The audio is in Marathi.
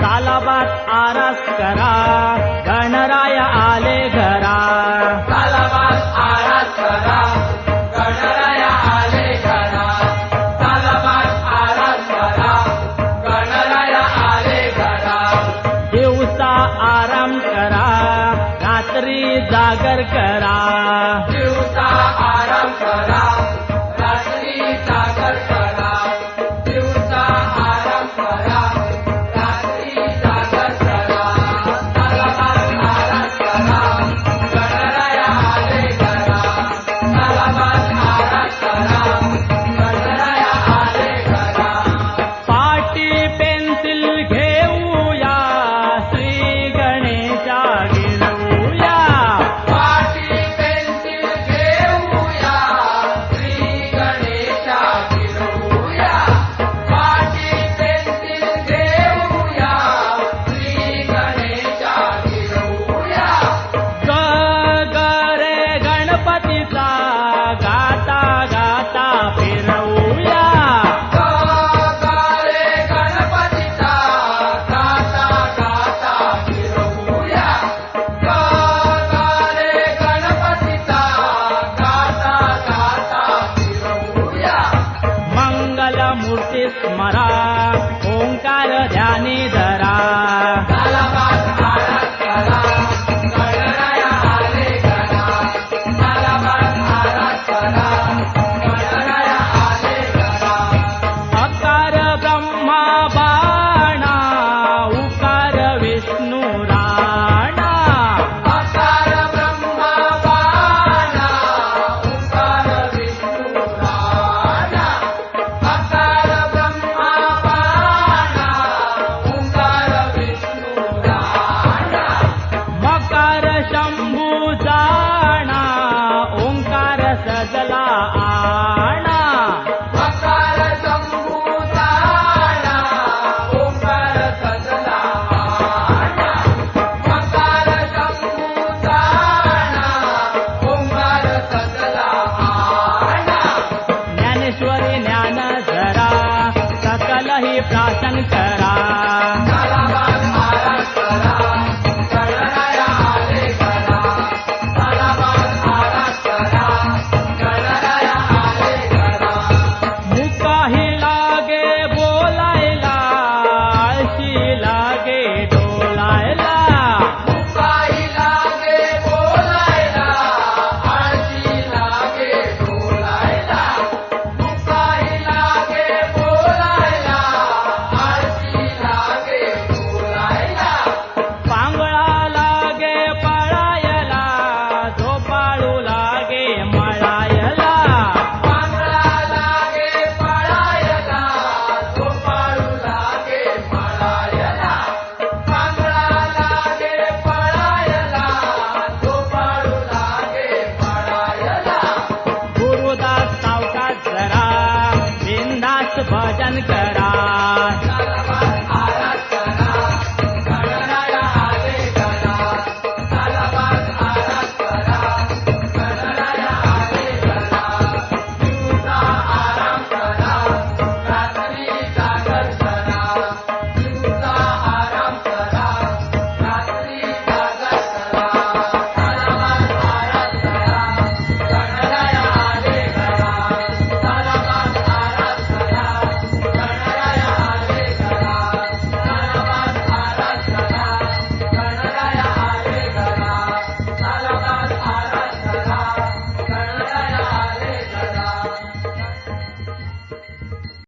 तालाबात आरास करा गणराय आले घरा तालाबात आरास करा गणराय आले घरा तालाबात आरास करा गणराय आले घरा दिवसा आराम करा रात्री जागर करा दिवसा आराम करा रात्री जागर करा दिवसा आराम करा रात्री जागर करा तालाबात आरास करा गणराय आले घरा तालाबात आरास करा गणराय आले घरा पाटी पेन्सिल घेऊया श्री गणेशा गिरवूया पाटी पेन्सिल घेऊया श्री गणेशा गिरवूया पाटी पेन्सिल घेऊया श्री गणेशा गिरवूया ग रे गणपतीचा गाता गाता फिरवूया रे गणपतीचा गाता गाता फिरवूया रे गणपतीचा गाता गाता फिरवूया मंगल मूर्ती स्मरा ओंकार ध्यानी धरा तालाबात आरास करा गणराय आले घरा तालाबात आरास करा गणराय आले घरा अकार ब्रह्मा बाणा उकार विष्णू राणा अकार ब्रह्मा बाणा उकार विष्णू राणा अकार ब्रह्मा बाणा उकार विष्णू राणा मकार शंभू जाणा ओंकार सजला आणा मकार शंभू जाणा ओंकार सजला आणा मकार शंभू जाणा ओंकार सजला आणा ज्ञानेश्वरी ज्ञान धरा सकल ही प्राशन करा तालाबात आरास करा गणराय आले घरा तालाबात आरास करा गणराय आले घरा मुकाही लागे बोलायला आळशी लागे डोलायला मुकाही लागे बोलायला आळशी लागे डोलायला मुकाही लागे बोलायला आळशी लागे डोलायला पांगळा लागे पळायला झोपाळू लागे मळायला पांगळा लागे पळायला झोपाळू लागे मळायला पांगळा लागे पळायला झोपाळू लागे मळायला गुरुदास सावकाश जरा बिंदास भजन करा तालाबात